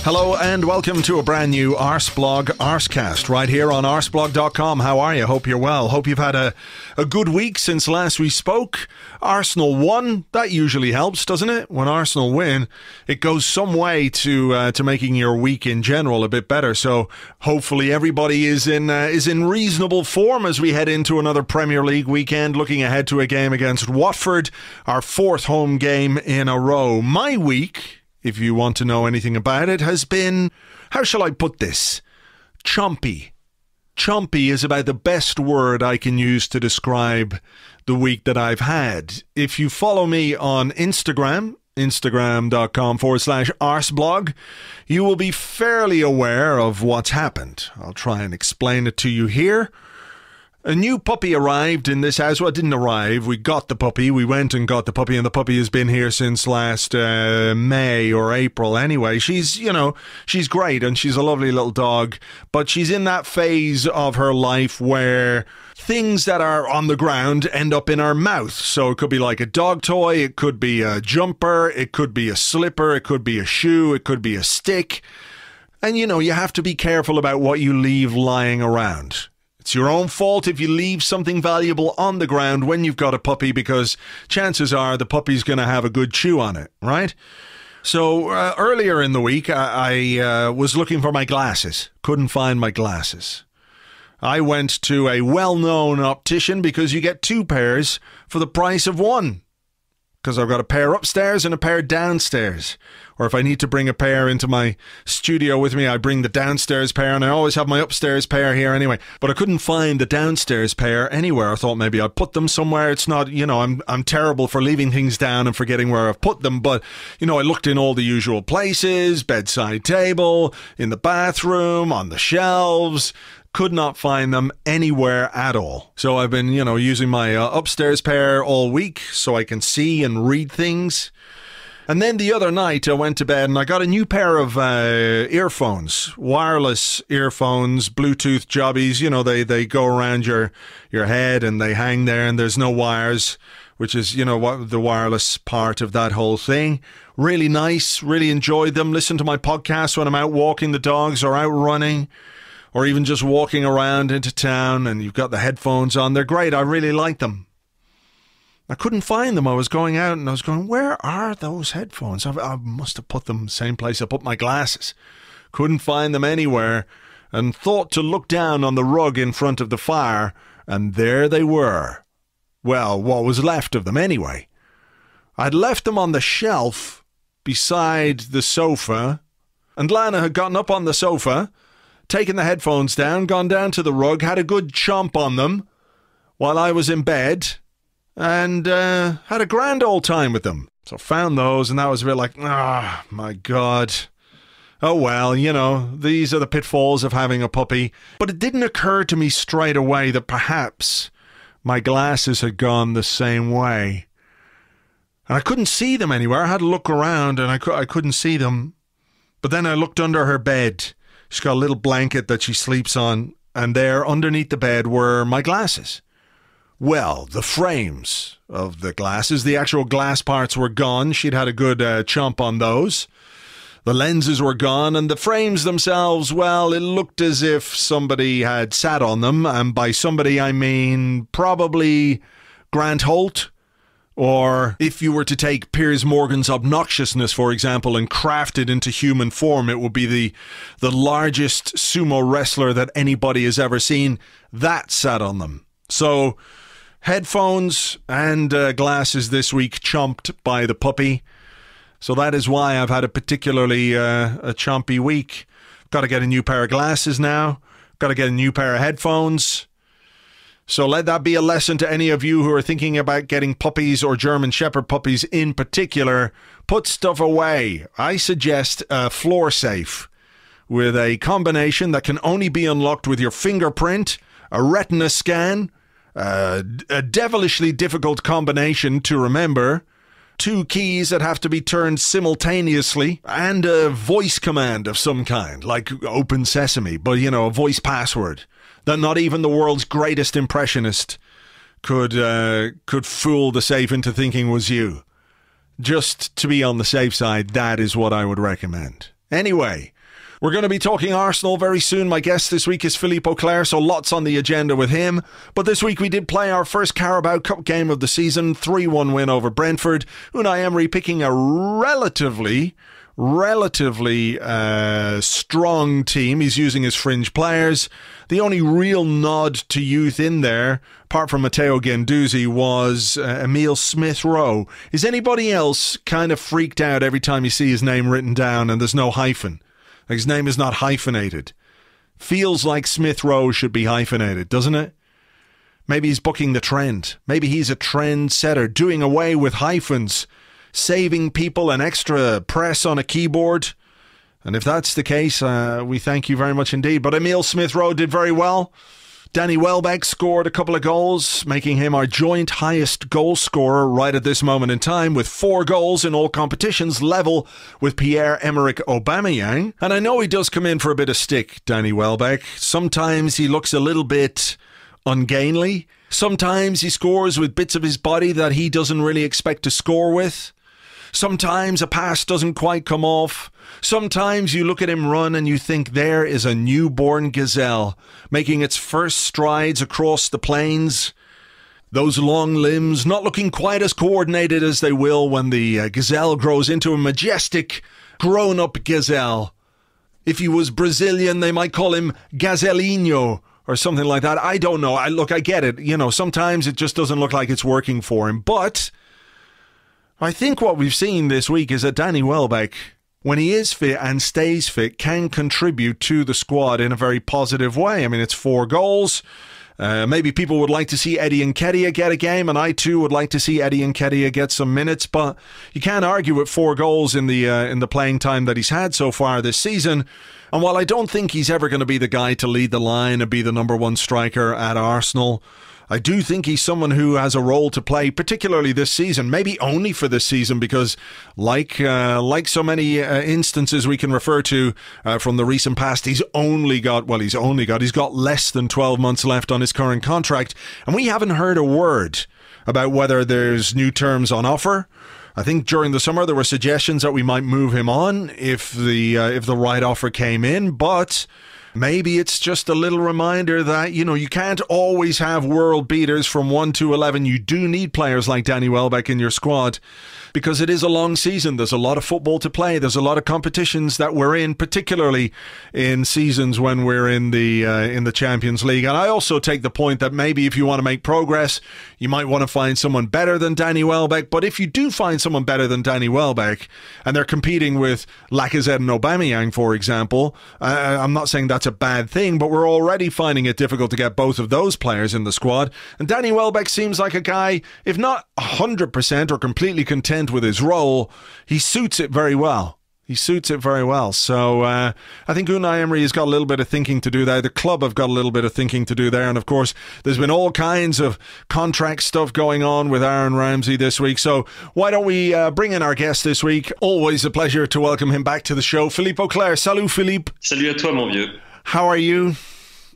Hello and welcome to a brand new Arseblog Arsecast right here on arseblog.com. How are you? Hope you're well. Hope you've had a good week since last we spoke. Arsenal won. That usually helps, doesn't it? When Arsenal win, it goes some way to making your week in general a bit better. So hopefully everybody is in reasonable form as we head into another Premier League weekend, looking ahead to a game against Watford, our fourth home game in a row. My week, if you want to know anything about it, has been, how shall I put this? Chompy. Chompy is about the best word I can use to describe the week that I've had. If you follow me on Instagram, instagram.com/arseblog, you will be fairly aware of what's happened. I'll try and explain it to you here. A new puppy arrived in this house. Well, it didn't arrive. We got the puppy. We went and got the puppy, and the puppy has been here since last May or April anyway. She's great, and she's a lovely little dog, but she's in that phase of her life where things that are on the ground end up in her mouth. So it could be like a dog toy, it could be a jumper, it could be a slipper, it could be a shoe, it could be a stick. And, you have to be careful about what you leave lying around. It's your own fault if you leave something valuable on the ground when you've got a puppy, because chances are the puppy's going to have a good chew on it, right? So earlier in the week, I was looking for my glasses. Couldn't find my glasses. I went to a well-known optician because you get two pairs for the price of one. Because I've got a pair upstairs and a pair downstairs. Or if I need to bring a pair into my studio with me, I bring the downstairs pair, and I always have my upstairs pair here anyway. But I couldn't find the downstairs pair anywhere. I thought maybe I'd put them somewhere. It's not, I'm terrible for leaving things down and forgetting where I've put them. But, I looked in all the usual places, bedside table, in the bathroom, on the shelves. Could not find them anywhere at all. So I've been, using my upstairs pair all week so I can see and read things. And then the other night I went to bed and I got a new pair of earphones, wireless earphones, Bluetooth jobbies. They go around your head and they hang there and there's no wires, which is, what the wireless part of that whole thing. Really nice, really enjoyed them. Listen to my podcast when I'm out walking the dogs or out running, or even just walking around into town, and you've got the headphones on. They're great. I really like them. I couldn't find them. I was going out and I was going, where are those headphones? I must have put them in the same place I put my glasses. Couldn't find them anywhere, and thought to look down on the rug in front of the fire, and there they were. Well, what was left of them anyway. I'd left them on the shelf beside the sofa, and Lana had gotten up on the sofa, taken the headphones down, gone down to the rug, had a good chomp on them while I was in bed, and had a grand old time with them. So found those, and that was a bit like, my God. Oh well, these are the pitfalls of having a puppy. But it didn't occur to me straight away that perhaps my glasses had gone the same way. And I couldn't see them anywhere. I had to look around, and I couldn't see them. But then I looked under her bed. She's got a little blanket that she sleeps on, and there underneath the bed were my glasses. Well, the frames of the glasses, the actual glass parts were gone. She'd had a good chomp on those. The lenses were gone, and the frames themselves, well, it looked as if somebody had sat on them, and by somebody I mean probably Grant Holt. Or if you were to take Piers Morgan's obnoxiousness, for example, and craft it into human form, it would be the largest sumo wrestler that anybody has ever seen. That sat on them. So headphones and glasses this week chomped by the puppy. So that is why I've had a particularly a chompy week. Got to get a new pair of glasses now. Got to get a new pair of headphones. So let that be a lesson to any of you who are thinking about getting puppies, or German Shepherd puppies in particular. Put stuff away. I suggest a floor safe with a combination that can only be unlocked with your fingerprint, a retina scan, a devilishly difficult combination to remember, 2 keys that have to be turned simultaneously, and a voice command of some kind, like Open Sesame, but a voice password that not even the world's greatest impressionist could fool the safe into thinking was you. Just to be on the safe side, that is what I would recommend. Anyway, We're going to be talking Arsenal very soon. My guest this week is Philippe Auclair, so lots on the agenda with him. But this week we did play our first Carabao Cup game of the season, 3-1 win over Brentford. Unai Emery picking a relatively strong team. He's using his fringe players. The only real nod to youth in there, apart from Matteo Guendouzi, was Emile Smith-Rowe. Is anybody else kind of freaked out every time you see his name written down and there's no hyphen? Like, his name is not hyphenated. Feels like Smith-Rowe should be hyphenated, doesn't it? Maybe he's bucking the trend. Maybe he's a trend setter, doing away with hyphens, saving people an extra press on a keyboard. And if that's the case, we thank you very much indeed. But Emile Smith-Rowe did very well. Danny Welbeck scored a couple of goals, making him our joint highest goal scorer right at this moment in time, with 4 goals in all competitions, level with Pierre-Emerick Aubameyang. And I know he does come in for a bit of stick, Danny Welbeck. Sometimes he looks a little bit ungainly. Sometimes he scores with bits of his body that he doesn't really expect to score with. Sometimes a pass doesn't quite come off. Sometimes you look at him run and you think there is a newborn gazelle making its first strides across the plains. Those long limbs not looking quite as coordinated as they will when the gazelle grows into a majestic, grown-up gazelle. If he was Brazilian, they might call him Gazellinho or something like that. I don't know. I get it. You know, sometimes it just doesn't look like it's working for him. But I think what we've seen this week is that Danny Welbeck, when he is fit and stays fit, can contribute to the squad in a very positive way. I mean, it's 4 goals. Maybe people would like to see Eddie Nketiah get a game, and I too would like to see Eddie Nketiah get some minutes, but you can't argue with 4 goals in the playing time that he's had so far this season. And while I don't think he's ever going to be the guy to lead the line and be the number 1 striker at Arsenal, I do think he's someone who has a role to play, particularly this season, maybe only for this season, because like so many instances we can refer to from the recent past, he's got less than 12 months left on his current contract, and we haven't heard a word about whether there's new terms on offer. I think during the summer there were suggestions that we might move him on if the right offer came in, but maybe it's just a little reminder that, you know, you can't always have world beaters from 1 to 11. You do need players like Danny Welbeck in your squad because it is a long season. There's a lot of football to play. There's a lot of competitions that we're in, particularly in seasons when we're in the Champions League. And I also take the point that maybe if you want to make progress, you might want to find someone better than Danny Welbeck. But if you do find someone better than Danny Welbeck and they're competing with Lacazette and Aubameyang, for example, I'm not saying that's a bad thing, but we're already finding it difficult to get both of those players in the squad. And Danny Welbeck seems like a guy, if not 100% or completely content with his role, he suits it very well. So I think Unai Emery has got a little bit of thinking to do there. The club have got a little bit of thinking to do there. And of course, there's been all kinds of contract stuff going on with Aaron Ramsey this week. So why don't we bring in our guest this week? Always a pleasure to welcome him back to the show. Philippe Auclair. Salut, Philippe. Salut à toi, mon vieux. How are you?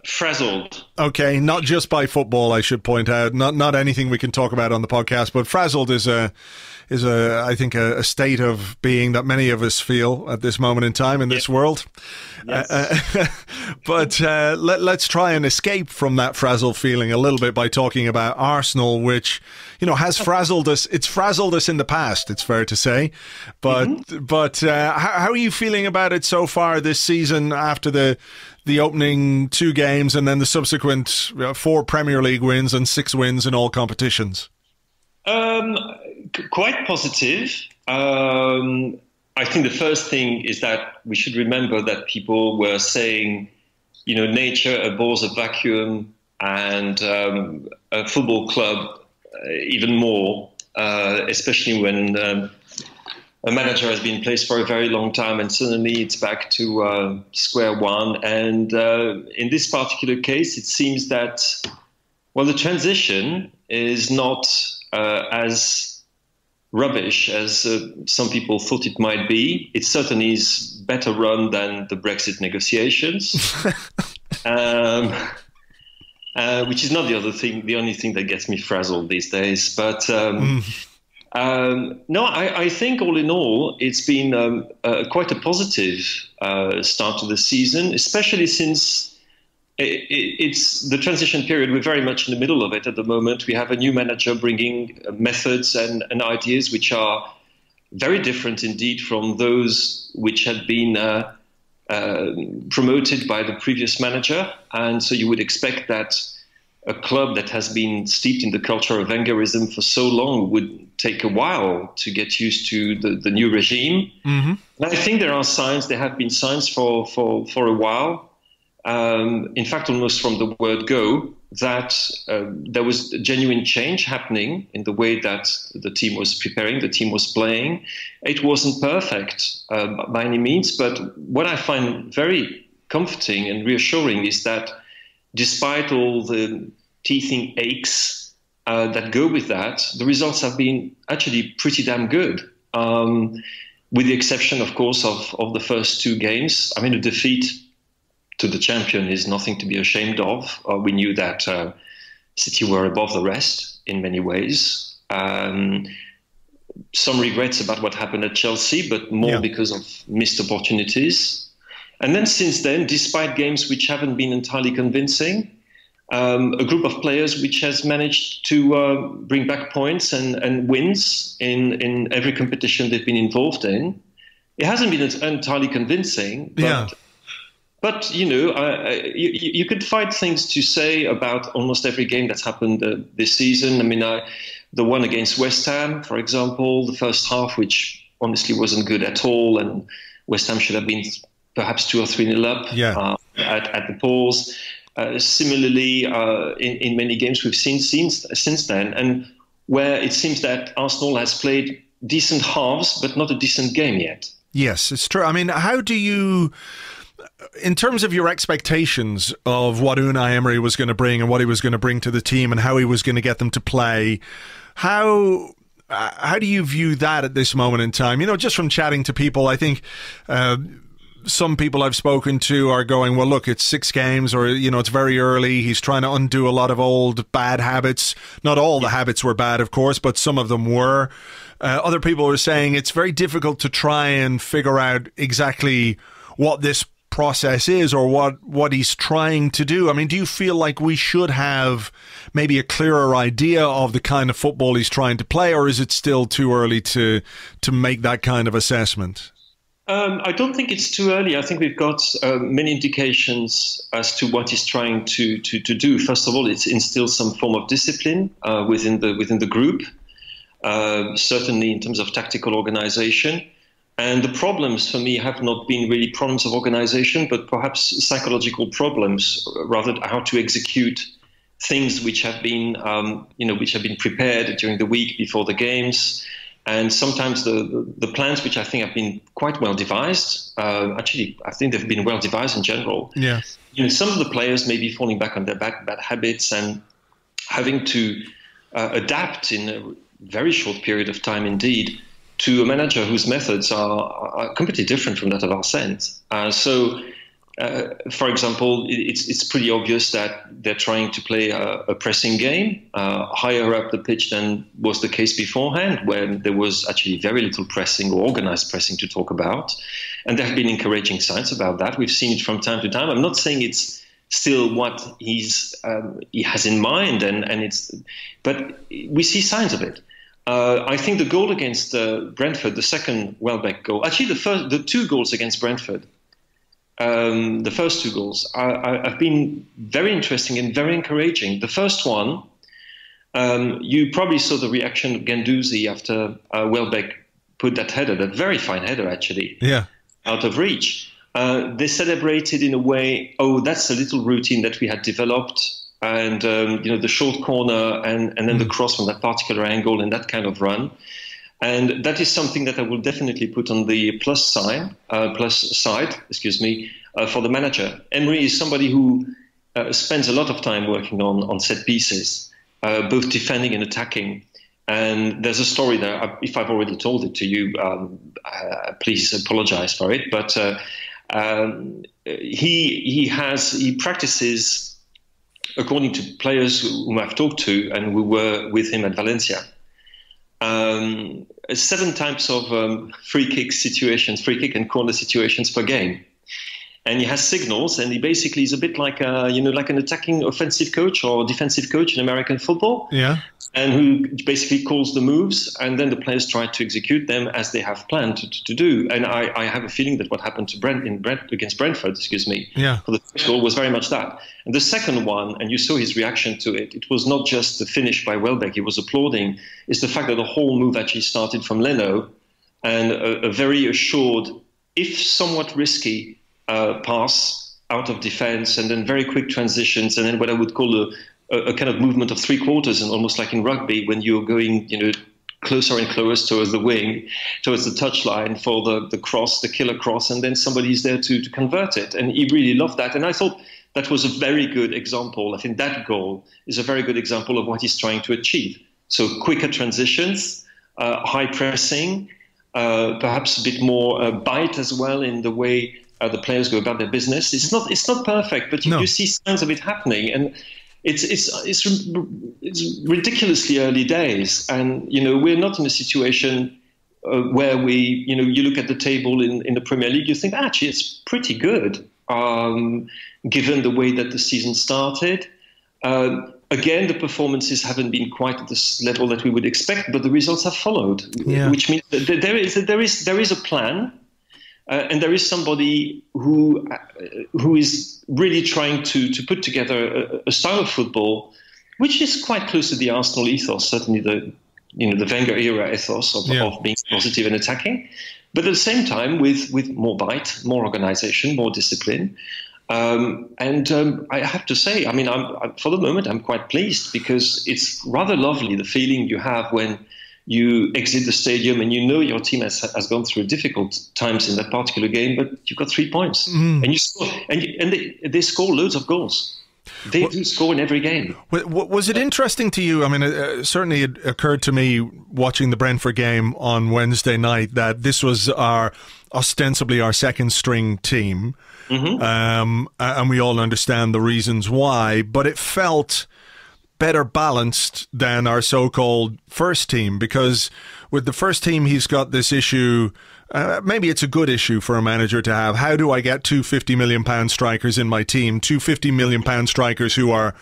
Frazzled. Okay, not just by football, I should point out. Not anything we can talk about on the podcast, but frazzled is I think a state of being that many of us feel at this moment in time in this world. Yes. But let's try and escape from that frazzled feeling a little bit by talking about Arsenal, which, you know, has frazzled us. It's frazzled us in the past, it's fair to say. But how are you feeling about it so far this season after the opening 2 games and then the subsequent 4 Premier League wins and 6 wins in all competitions? Quite positive. I think the first thing is that we should remember that people were saying, you know, nature abhors a vacuum and a football club even more, especially when a manager has been placed for a very long time and suddenly it's back to square one. And in this particular case, it seems that, well, the transition is not as rubbish as some people thought it might be. It certainly is better run than the Brexit negotiations, which is not the only thing that gets me frazzled these days. But No, I think all in all, it's been quite a positive start to the season, especially since it's the transition period. We're very much in the middle of it at the moment. We have a new manager bringing methods and ideas which are very different indeed from those which had been promoted by the previous manager. And so you would expect that a club that has been steeped in the culture of Wengerism for so long would take a while to get used to the new regime. Mm-hmm. And I think there have been signs for a while. In fact, almost from the word go, that there was a genuine change happening in the way that the team was preparing, the team was playing. It wasn't perfect by any means, but what I find very comforting and reassuring is that despite all the teething aches that go with that, the results have been actually pretty damn good. With the exception, of course, of the first two games. I mean, a defeat to the champion is nothing to be ashamed of. We knew that City were above the rest in many ways. Some regrets about what happened at Chelsea, but more because of missed opportunities. And then since then, despite games which haven't been entirely convincing, a group of players which has managed to bring back points and wins in every competition they've been involved in. It hasn't been entirely convincing, but you know, you could find things to say about almost every game that's happened this season. I mean, the one against West Ham, for example, the first half, which honestly wasn't good at all, and West Ham should have been perhaps 2 or 3-0 up at the polls. Similarly, in many games we've seen since then, and where it seems that Arsenal has played decent halves, but not a decent game yet. Yes, it's true. I mean, how do you, in terms of your expectations of what Unai Emery was going to bring and what he was going to bring to the team and how he was going to get them to play, how do you view that at this moment in time? You know, just from chatting to people, I think some people I've spoken to are going, well, look, it's 6 games, or, you know, it's very early. He's trying to undo a lot of old bad habits. Not all the habits were bad, of course, but some of them were. Other people are saying it's very difficult to try and figure out exactly what this process is or what he's trying to do. I mean, do you feel like we should have maybe a clearer idea of the kind of football he's trying to play, or is it still too early to make that kind of assessment? I don't think it's too early. I think we've got many indications as to what he's trying to do. First of all, it's instill some form of discipline within the group, certainly in terms of tactical organization. And the problems for me have not been really problems of organization, but perhaps psychological problems, rather how to execute things which have been, which have been prepared during the week before the games. And sometimes the plans, which I think have been quite well devised, actually, I think they've been well devised in general. Yeah. You know, some of the players may be falling back on their bad habits and having to adapt in a very short period of time indeed to a manager whose methods are completely different from that of Arsene. For example, it's pretty obvious that they're trying to play a pressing game higher up the pitch than was the case beforehand, when there was actually very little pressing or organized pressing to talk about. And there have been encouraging signs about that. We've seen it from time to time. I'm not saying it's still what he has in mind, but we see signs of it. I think the goal against Brentford, the second Welbeck goal, actually the 2 goals against Brentford, the first 2 goals have been very interesting and very encouraging. The first one, you probably saw the reaction of Guendouzi after Welbeck put that header, that very fine header actually, out of reach. They celebrated in a way, that's a little routine that we had developed. And, the short corner and then the cross from that particular angle and that kind of run. And that is something that I will definitely put on the plus side, for the manager. Emery is somebody who spends a lot of time working on set pieces, both defending and attacking. And there's a story there. If I've already told it to you, please apologize for it. But he practices, according to players whom I've talked to and who were with him at Valencia, 7 types of free kick and corner situations per game. And he has signals, and he basically is a bit like like an attacking offensive coach or defensive coach in American football. Yeah. And who basically calls the moves, and then the players try to execute them as they have planned to do. And I have a feeling that what happened to against Brentford, for the first goal was very much that. And the second one, and you saw his reaction to it, it was not just the finish by Welbeck, he was applauding, is the fact that the whole move actually started from Leno, and a very assured, if somewhat risky, pass out of defense, and then very quick transitions, and then what I would call a kind of movement of 3/4, and almost like in rugby when you're going, closer and closer towards the wing, towards the touchline for the cross, the killer cross, and then somebody's there to convert it. And he really loved that. And I thought that was a very good example. I think that goal is a very good example of what he's trying to achieve. So quicker transitions, high pressing, perhaps a bit more bite as well in the way the players go about their business. It's not perfect, but you see signs of it happening. And it's ridiculously early days, and we're not in a situation where we you look at the table in the Premier League, you think actually it's pretty good given the way that the season started. Again, the performances haven't been quite at this level that we would expect, but the results have followed, which means that there is a plan. And there is somebody who is really trying to put together a style of football which is quite close to the Arsenal ethos, certainly the Wenger era ethos of being positive and attacking, but at the same time with more bite, more organisation, more discipline. I have to say, I mean, for the moment, I'm quite pleased because it's rather lovely, the feeling you have when you exit the stadium and your team has gone through difficult times in that particular game, but you've got 3 points and you score, and they score loads of goals. They do score in every game. Was it interesting to you? I mean, certainly it occurred to me watching the Brentford game on Wednesday night that this was ostensibly our second string team, and we all understand the reasons why, but it felt better balanced than our so-called first team, because with the first team he's got this issue, maybe it's a good issue for a manager to have. How do I get two £50 million strikers in my team, two £50 million strikers who are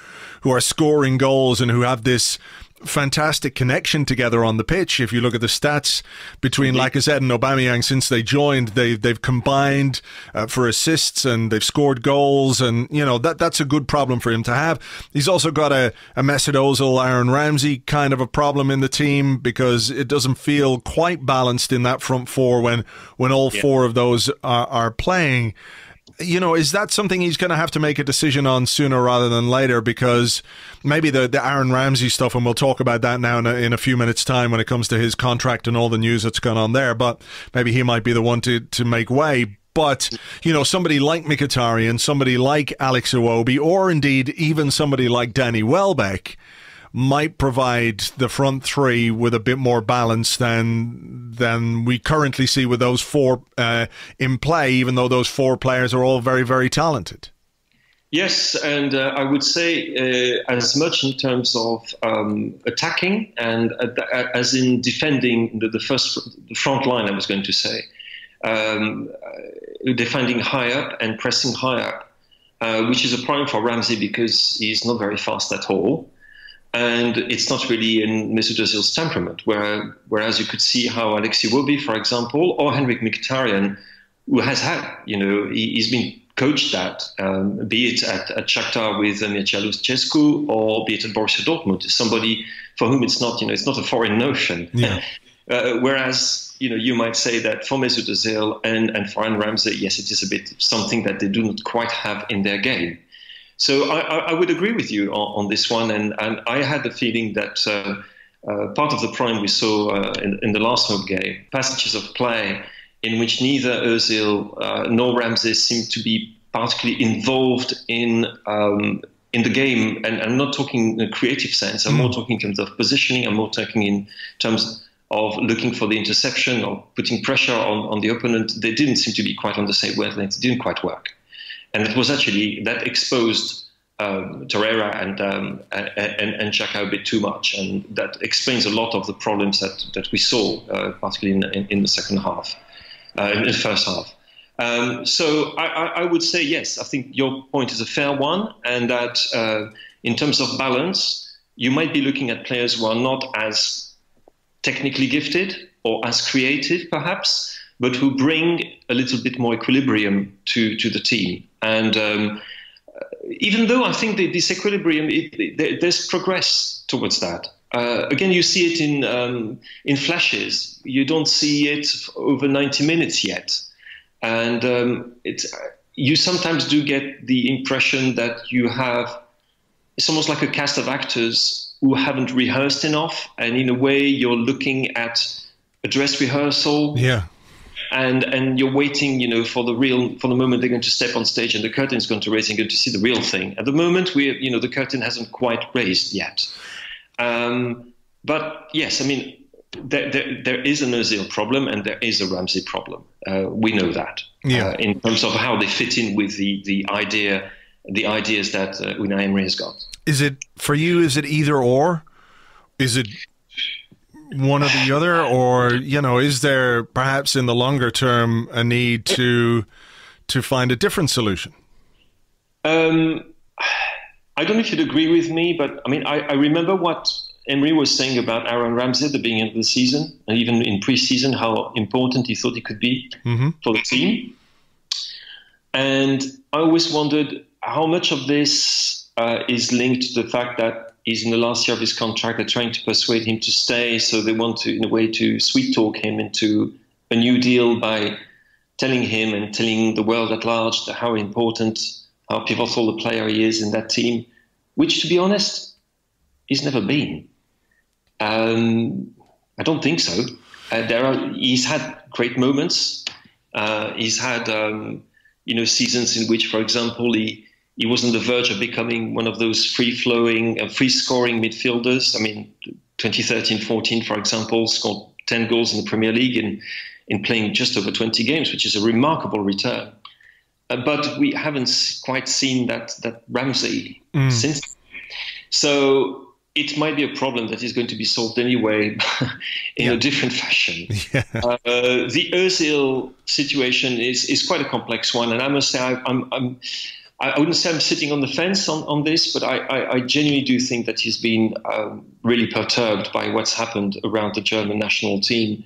scoring goals and who have this fantastic connection together on the pitch? If you look at the stats between Lacazette and Aubameyang since they joined, they've combined for assists and they've scored goals, and that's a good problem for him to have. He's also got a Mesut Ozil, Aaron Ramsey kind of a problem in the team because it doesn't feel quite balanced in that front four when all four of those are playing. Is that something he's going to have to make a decision on sooner rather than later? Because maybe the Aaron Ramsey stuff, and we'll talk about that now in a few minutes' time when it comes to his contract and all the news that's gone on there, but maybe he might be the one to make way. But, somebody like Mkhitaryan, somebody like Alex Iwobi, or indeed even somebody like Danny Welbeck might provide the front three with a bit more balance than we currently see with those four in play, even though those four players are all very, very talented. Yes, and I would say as much in terms of attacking and as in defending the front line, I was going to say. Defending high up and pressing high up, which is a problem for Ramsey because he's not very fast at all. And it's not really in Mesut Ozil's temperament, whereas you could see how Alex Iwobi, for example, or Henrik Mkhitaryan, who has had, he's been coached at, be it at Shakhtar with Mircea Lucescu, or be it at Borussia Dortmund, is somebody for whom it's not a foreign notion. Yeah. Whereas, you might say that for Mesut Ozil and for Aaron Ramsey, yes, it is a bit something that they do not quite have in their game. So I would agree with you on this one, and I had the feeling that part of the problem we saw in the last home game, passages of play in which neither Ozil nor Ramsey seemed to be particularly involved in the game, and I'm not talking in a creative sense, I'm more talking in terms of positioning, I'm more talking in terms of looking for the interception or putting pressure on the opponent. They didn't seem to be quite on the same wavelength, it didn't quite work. And it was actually that exposed Torreira and Xhaka a bit too much, and that explains a lot of the problems that we saw, particularly in the second half, in the first half. So I would say yes. I think your point is a fair one, and that in terms of balance, you might be looking at players who are not as technically gifted or as creative, perhaps, but who bring a little bit more equilibrium to the team. And even though I think that this equilibrium, there's progress towards that. Again, you see it in flashes. You don't see it over 90 minutes yet. And you sometimes do get the impression that you have, it's almost like a cast of actors who haven't rehearsed enough. And in a way, you're looking at a dress rehearsal. Yeah. And you're waiting, for the moment they're going to step on stage and the curtain is going to raise and you're going to see the real thing. At the moment, the curtain hasn't quite raised yet. But yes, I mean, there is an Ozil problem and there is a Ramsey problem. We know that. Yeah. In terms of how they fit in with the ideas that Unai Emery has got. Is it for you? Is it either or? Is it one or the other, or is there perhaps in the longer term a need to find a different solution? I don't know if you'd agree with me, but I mean, I remember what Emery was saying about Aaron Ramsey at the beginning of the season, and even in pre-season, how important he thought he could be for the team. And I always wondered how much of this is linked to the fact that he's in the last year of his contract. They're trying to persuade him to stay, so they want to, in a way, to sweet-talk him into a new deal by telling him and telling the world at large how important, how pivotal the player he is in that team, which, to be honest, he's never been. I don't think so. He's had great moments. He's had, seasons in which, for example, he was on the verge of becoming one of those free-flowing, free-scoring midfielders. I mean, 2013-14, for example, scored 10 goals in the Premier League in playing just over 20 games, which is a remarkable return. But we haven't quite seen that Ramsey since. So it might be a problem that is going to be solved anyway in a different fashion. Yeah. The Ozil situation is quite a complex one, and I must say I wouldn't say I'm sitting on the fence on this, but I genuinely do think that he's been really perturbed by what's happened around the German national team.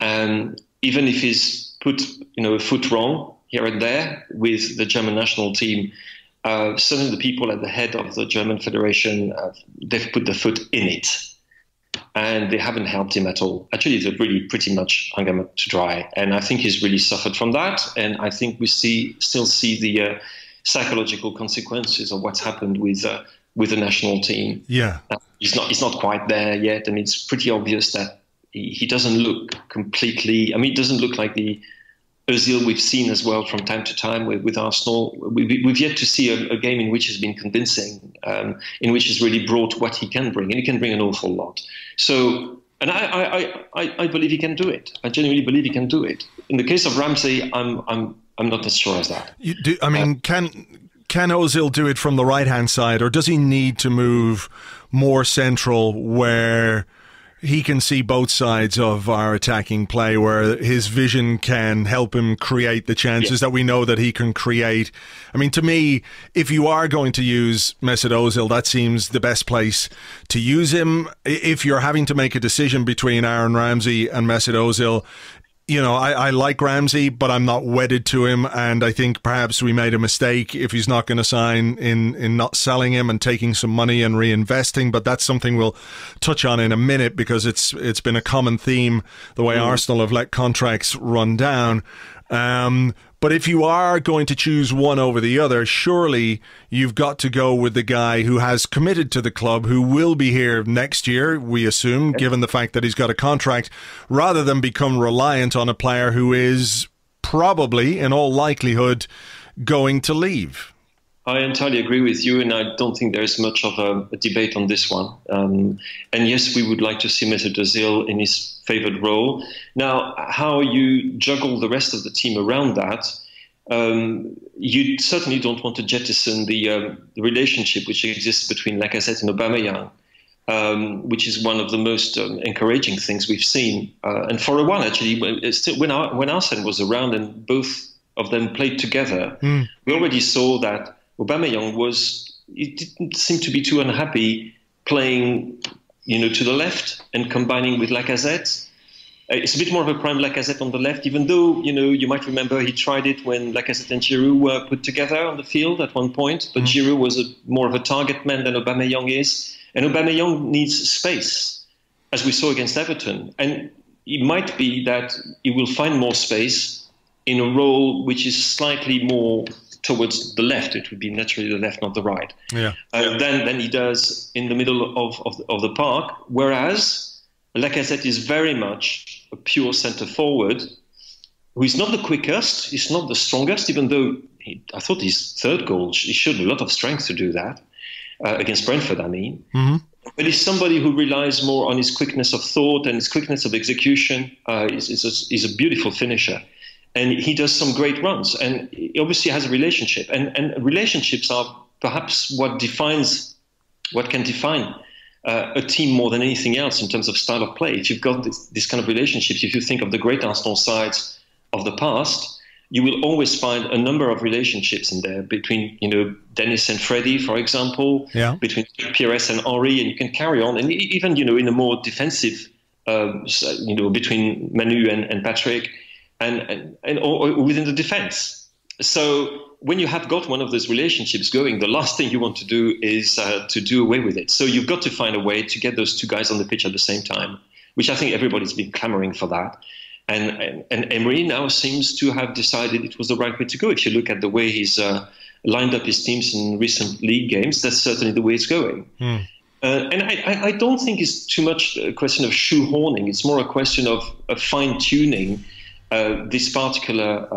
And even if he's put a foot wrong here and there with the German national team, certainly the people at the head of the German Federation, they've put their foot in it. And they haven't helped him at all. Actually, they've really pretty much hung him up to dry. And I think he's really suffered from that. And I think we still see the psychological consequences of what's happened with the national team. Yeah, he's not quite there yet, and it's pretty obvious that he doesn't look completely. I mean, it doesn't look like the Ozil we've seen as well from time to time with Arsenal. We've yet to see a game in which he's been convincing, in which he's really brought what he can bring, and he can bring an awful lot. So, and I believe he can do it. I genuinely believe he can do it. In the case of Ramsey, I'm not as sure as that. Can Ozil do it from the right-hand side, or does he need to move more central where he can see both sides of our attacking play, where his vision can help him create the chances that we know that he can create? I mean, to me, if you are going to use Mesut Ozil, that seems the best place to use him. If you're having to make a decision between Aaron Ramsey and Mesut Ozil, I like Ramsey, but I'm not wedded to him, and I think perhaps we made a mistake if he's not going to sign in not selling him and taking some money and reinvesting. But that's something we'll touch on in a minute, because it's been a common theme, the way Arsenal have let contracts run down. But if you are going to choose one over the other, surely you've got to go with the guy who has committed to the club, who will be here next year, we assume, given the fact that he's got a contract, rather than become reliant on a player who is probably, in all likelihood, going to leave. I entirely agree with you, and I don't think there is much of a debate on this one. And yes, we would like to see Mesut Ozil in his favoured role. Now, how you juggle the rest of the team around that, you certainly don't want to jettison the relationship which exists between Lacazette and Aubameyang, which is one of the most encouraging things we've seen. And for a while, actually, when Arsene was around and both of them played together, we already saw that Aubameyang didn't seem to be too unhappy playing, to the left and combining with Lacazette. It's a bit more of a prime Lacazette on the left, even though, you might remember he tried it when Lacazette and Giroud were put together on the field at one point. But Giroud was more of a target man than Aubameyang is. And Aubameyang needs space, as we saw against Everton. And it might be that he will find more space in a role which is slightly more towards the left. It would be naturally the left, not the right. Than he does in the middle of the park. Whereas Lacazette is very much a pure centre forward, who is not the quickest, he's not the strongest, even though I thought his third goal, he showed a lot of strength to do that, against Brentford, I mean. But he's somebody who relies more on his quickness of thought and his quickness of execution. He's a beautiful finisher. And he does some great runs. And he obviously has a relationship. And relationships are perhaps what can define a team more than anything else in terms of style of play. If you've got this kind of relationships, if you think of the great Arsenal sides of the past, you will always find a number of relationships in there between, Dennis and Freddie, for example, between Pires and Henry, and you can carry on. And even, in a more defensive, between Manu and Patrick, and or within the defense. So when you have got one of those relationships going, the last thing you want to do is to do away with it. So you've got to find a way to get those two guys on the pitch at the same time, which I think everybody's been clamoring for that. And Emery now seems to have decided it was the right way to go. If you look at the way he's lined up his teams in recent league games, that's certainly the way it's going. And I don't think it's too much a question of shoehorning. It's more a question of fine-tuning this particular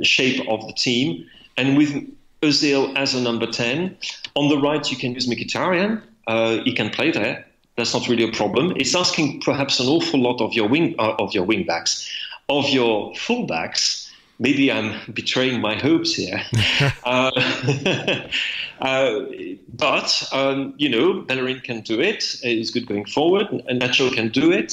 shape of the team. And with Ozil as a number 10, on the right you can use Mkhitaryan. He can play there. That's not really a problem. It's asking perhaps an awful lot of your wingbacks, of your fullbacks. Maybe I'm betraying my hopes here. But Bellerin can do it. He's good going forward, and Nacho can do it.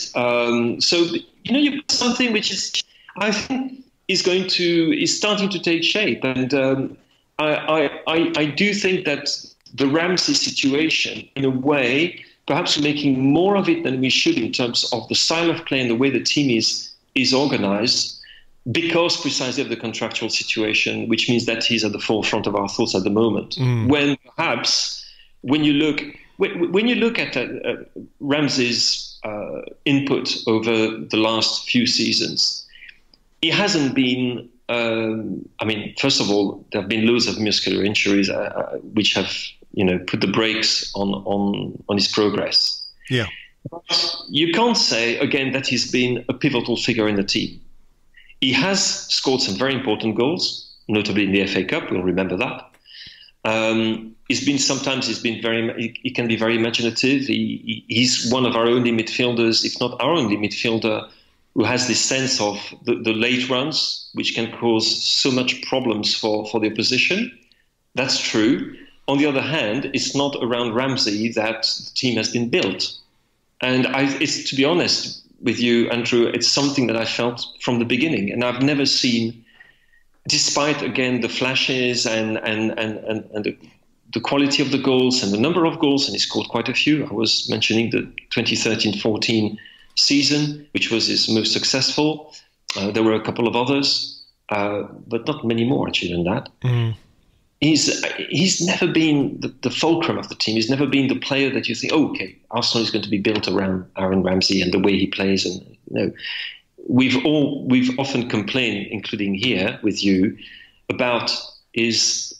So you've got something which is, I think, is starting to take shape. And I do think that the Ramsey situation, in a way, perhaps we're making more of it than we should in terms of the style of play and the way the team is organized, because precisely of the contractual situation, which means that he's at the forefront of our thoughts at the moment. When perhaps when you look at Ramsey's input over the last few seasons, he hasn't been. First of all, there have been loads of muscular injuries which have put the brakes on his progress. Yeah, but you can't say again that he's been a pivotal figure in the team. He has scored some very important goals, notably in the FA Cup. We'll remember that. He can be very imaginative. He's one of our only midfielders, if not our only midfielder, who has this sense of the late runs, which can cause so much problems for the opposition. That's true. On the other hand, it's not around Ramsey that the team has been built. And to be honest with you, Andrew, it's something that I felt from the beginning. And I've never seen, despite, again, the flashes and the quality of the goals and the number of goals, and he scored quite a few. I was mentioning the 2013-14 season, which was his most successful. There were a couple of others, but not many more, actually, than that. He's never been the fulcrum of the team. He's never been the player that you think, okay, Arsenal is going to be built around Aaron Ramsey and the way he plays. And we've often complained, including here with you, about his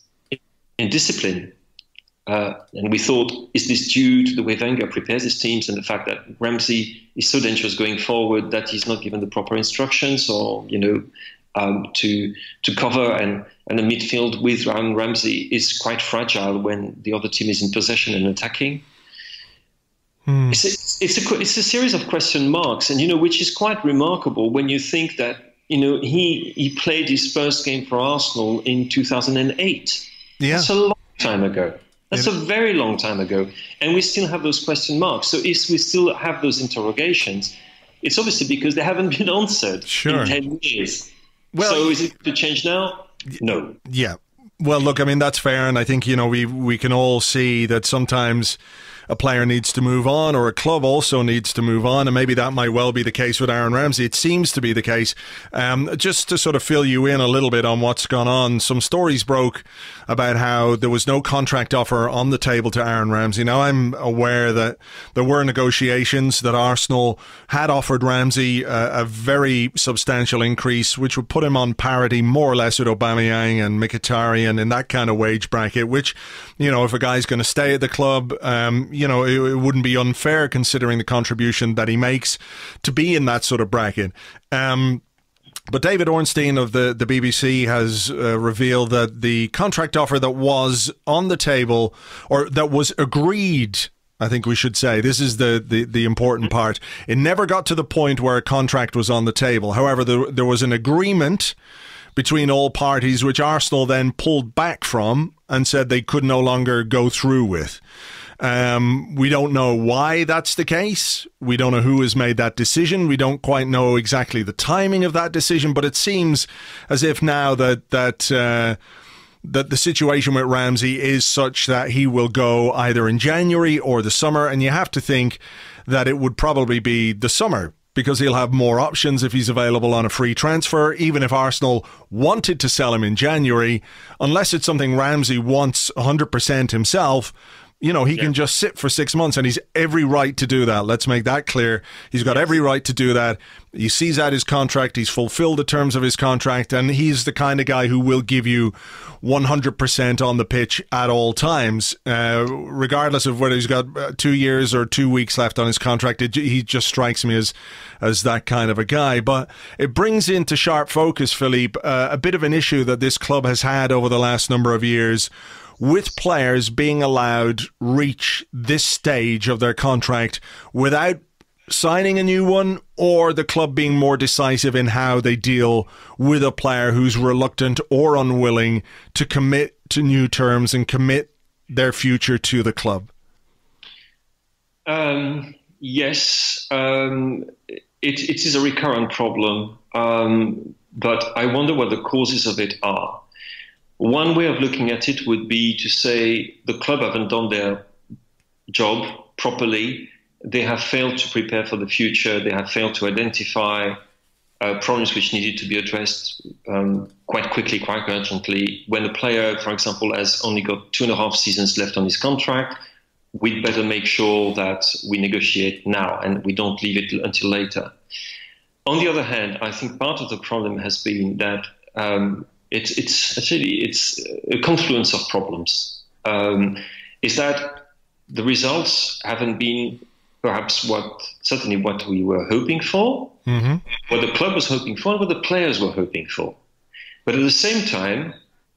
indiscipline. And we thought, is this due to the way Wenger prepares his teams and the fact that Ramsey is so dangerous going forward that he's not given the proper instructions, or to cover, and the midfield with Aaron Ramsey is quite fragile when the other team is in possession and attacking. It's a series of question marks, and which is quite remarkable when you think that he played his first game for Arsenal in 2008. Yeah. That's a long time ago. That's a very long time ago. And we still have those question marks. So if we still have those interrogations, it's obviously because they haven't been answered in 10 years. Well, so is it to change now? No. Yeah. Well, look, I mean, that's fair. And I think, we can all see that sometimes a player needs to move on, or a club also needs to move on, and maybe that might well be the case with Aaron Ramsey. It seems to be the case. Just to sort of fill you in a little bit on what's gone on, some stories broke about how there was no contract offer on the table to Aaron Ramsey. Now, I'm aware that there were negotiations, that Arsenal had offered Ramsey a very substantial increase, which would put him on parity more or less with Aubameyang and Mkhitaryan in that kind of wage bracket, which, if a guy's going to stay at the club, it wouldn't be unfair considering the contribution that he makes to be in that sort of bracket. But David Ornstein of the BBC has revealed that the contract offer that was on the table, or that was agreed, I think we should say, this is the important part, it never got to the point where a contract was on the table. However, there was an agreement between all parties, which Arsenal then pulled back from and said they could no longer go through with. We don't know why that's the case. We don't know who has made that decision. We don't quite know exactly the timing of that decision, but it seems as if now that the situation with Ramsey is such that he will go either in January or the summer, and you have to think that it would probably be the summer, because he'll have more options if he's available on a free transfer. Even if Arsenal wanted to sell him in January, unless it's something Ramsey wants 100% himself, he can just sit for 6 months, and he's every right to do that. Let's make that clear. He's got every right to do that. He sees out his contract. He's fulfilled the terms of his contract, and he's the kind of guy who will give you 100% on the pitch at all times, regardless of whether he's got 2 years or 2 weeks left on his contract. He just strikes me as that kind of a guy. But it brings into sharp focus, Philippe, a bit of an issue that this club has had over the last number of years, with players being allowed reach this stage of their contract without signing a new one, or the club being more decisive in how they deal with a player who's reluctant or unwilling to commit to new terms and commit their future to the club. Yes, it is a recurrent problem, but I wonder what the causes of it are. One way of looking at it would be to say the club haven't done their job properly. They have failed to prepare for the future. They have failed to identify problems which needed to be addressed quite quickly, quite urgently. When a player, for example, has only got 2.5 seasons left on his contract, we'd better make sure that we negotiate now and we don't leave it until later. On the other hand, I think part of the problem has been that it's a confluence of problems. Is that the results haven't been perhaps certainly what we were hoping for, what the club was hoping for, and what the players were hoping for. But at the same time,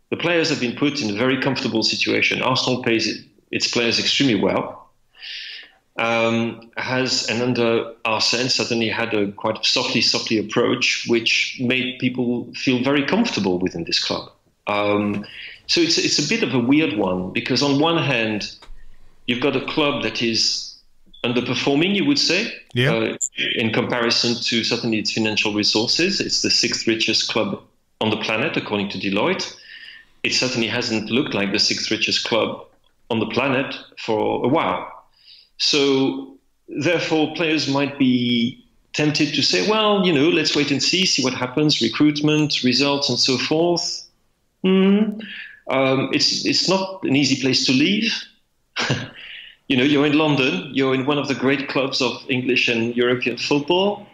the players have been put in a very comfortable situation. Arsenal pays its players extremely well. Has, and under Arsene, certainly had a quite softly approach, which made people feel very comfortable within this club. So it's a bit of a weird one, because on one hand, you've got a club that is underperforming, you would say, in comparison to certainly its financial resources. It's the 6th richest club on the planet, according to Deloitte. It certainly hasn't looked like the 6th richest club on the planet for a while. So, therefore, players might be tempted to say, well, let's wait and see what happens, recruitment, results, and so forth. It's not an easy place to live. You're in London, you're in one of the great clubs of English and European football,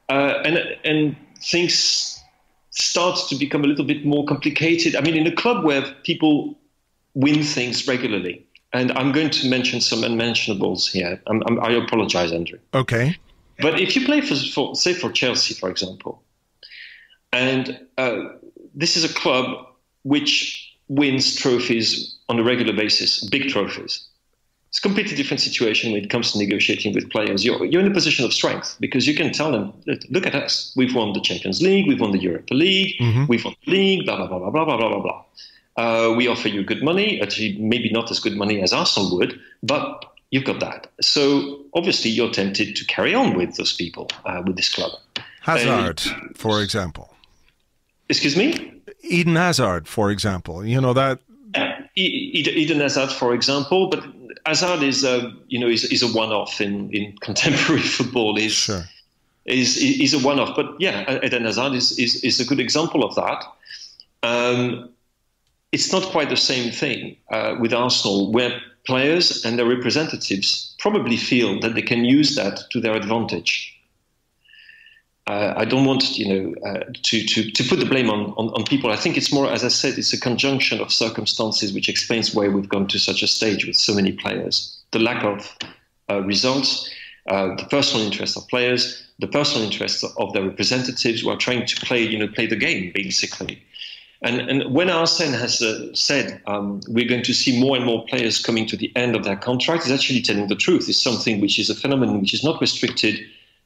and things start to become a little bit more complicated. I mean, in a club where people win things regularly, and I'm going to mention some unmentionables here. I apologize, Andrew. Okay. But if you play for Chelsea, for example, and this is a club which wins trophies on a regular basis, big trophies. It's a completely different situation when it comes to negotiating with players. You're in a position of strength because you can tell them, look at us. We've won the Champions League. We've won the Europa League. We've won the league, blah, blah, blah, blah, blah, blah, blah, blah. We offer you good money, actually maybe not as good money as Arsenal would, but you've got that. So obviously you're tempted to carry on with those people, with this club. Hazard, for example. Excuse me? Eden Hazard, for example. You know that... Eden Hazard, for example, but Hazard is a one-off in contemporary football. Is a one-off, but yeah, Eden Hazard is a good example of that. It's not quite the same thing with Arsenal, where players and their representatives probably feel that they can use that to their advantage. I don't want, to put the blame on people. I think it's more, as I said, it's a conjunction of circumstances which explains why we've gone to such a stage with so many players. The lack of results, the personal interest of players, the personal interest of their representatives who are trying to play the game, basically. And when Arsene has said we're going to see more and more players coming to the end of their contract, he's actually telling the truth. It's something which is a phenomenon which is not restricted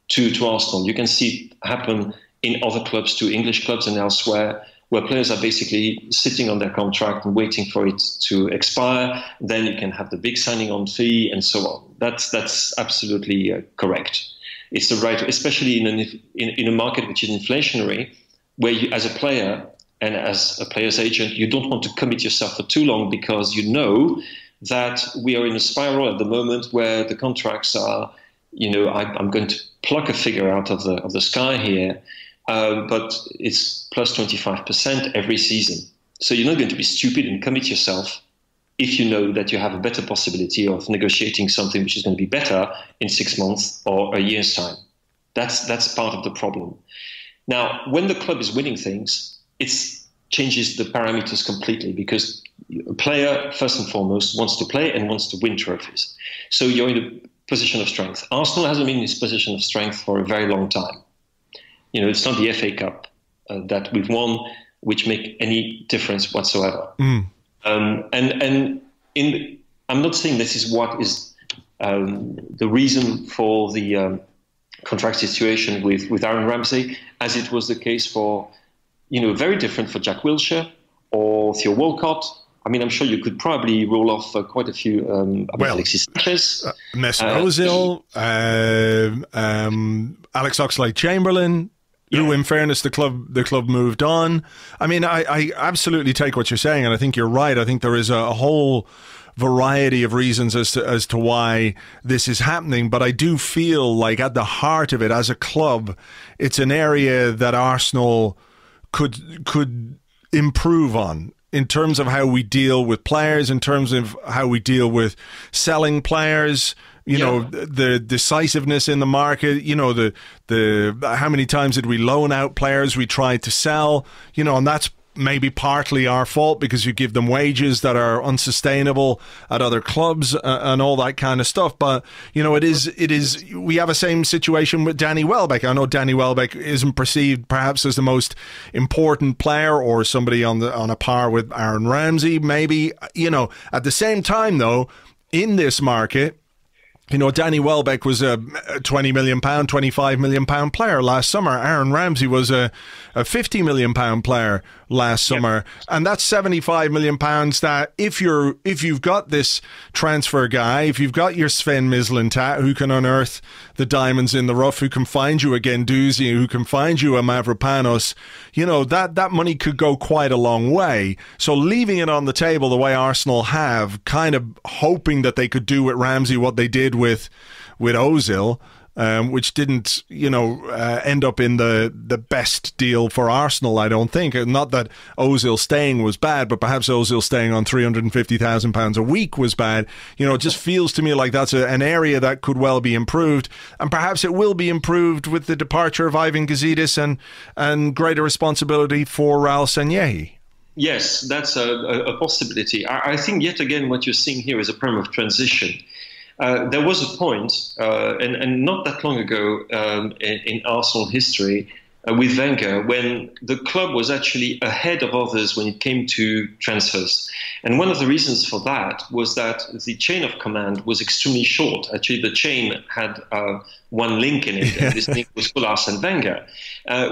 to Arsenal. You can see it happen in other clubs too, English clubs and elsewhere, where players are basically sitting on their contract and waiting for it to expire. Then you can have the big signing on fee and so on. That's absolutely correct. It's the right, especially in a market which is inflationary, where you, as a player and as a player's agent, you don't want to commit yourself for too long because you know that we are in a spiral at the moment where the contracts are, I'm going to pluck a figure out of the sky here, but it's plus 25% every season. So you're not going to be stupid and commit yourself if you know that you have a better possibility of negotiating something which is going to be better in 6 months or a year's time. That's part of the problem. Now, when the club is winning things, it changes the parameters completely because a player, first and foremost, wants to play and wants to win trophies. So you're in a position of strength. Arsenal hasn't been in this position of strength for a very long time. It's not the FA Cup that we've won which make any difference whatsoever. I'm not saying this is what is the reason for the contract situation with Aaron Ramsey, as it was the case for, very different for Jack Wilshere or Theo Walcott. I mean, I'm sure you could probably roll off quite a few. Alexis Sanchez, Mesut Ozil, Alex Oxlade-Chamberlain, who, in fairness, the club moved on. I mean, I absolutely take what you're saying, and I think you're right. I think there is a whole variety of reasons as to why this is happening, but I do feel like at the heart of it, as a club, it's an area that Arsenal could improve on. In terms of how we deal with players, in terms of how we deal with selling players, the decisiveness in the market, the how many times did we loan out players we tried to sell, and that's maybe partly our fault because you give them wages that are unsustainable at other clubs and all that kind of stuff. But it is we have a same situation with Danny Welbeck. I know Danny Welbeck isn't perceived perhaps as the most important player or somebody on a par with Aaron Ramsey, maybe. At the same time though, in this market, Danny Welbeck was a £20 million, £25 million player last summer. Aaron Ramsey was a £50 million player last summer. And that's £75 million that if you've got this transfer guy, if you've got your Sven Mislintat who can unearth the diamonds in the rough, who can find you a Guendouzi, who can find you a Mavropanos, that money could go quite a long way. So leaving it on the table the way Arsenal have, kind of hoping that they could do with Ramsey what they did with Ozil, which didn't, end up in the best deal for Arsenal, I don't think. Not that Ozil staying was bad, but perhaps Ozil staying on £350,000 a week was bad. It just feels to me like that's an area that could well be improved, and perhaps it will be improved with the departure of Ivan Gazidis and greater responsibility for Raul Sanllehi. Yes, that's a possibility. I think, yet again, what you're seeing here is a problem of transition. There was a point, and not that long ago in Arsenal history, with Wenger when the club was actually ahead of others when it came to transfers. And one of the reasons for that was that the chain of command was extremely short. Actually, the chain had one link in it, and this link was called Arsene Wenger,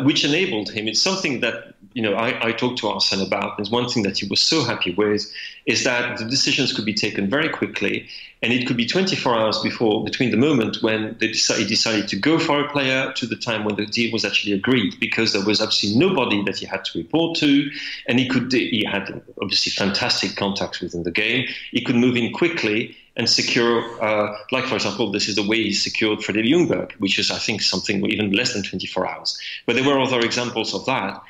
which enabled him. It's something that I talked to Arsene about. There's one thing that he was so happy with is that the decisions could be taken very quickly, and it could be 24 hours between the moment when he decided to go for a player to the time when the deal was actually agreed, because there was absolutely nobody that he had to report to, and he had obviously fantastic contacts within the game. He could move in quickly and secure, like for example, this is the way he secured Freddie Ljungberg, which is I think something even less than 24 hours. But there were other examples of that.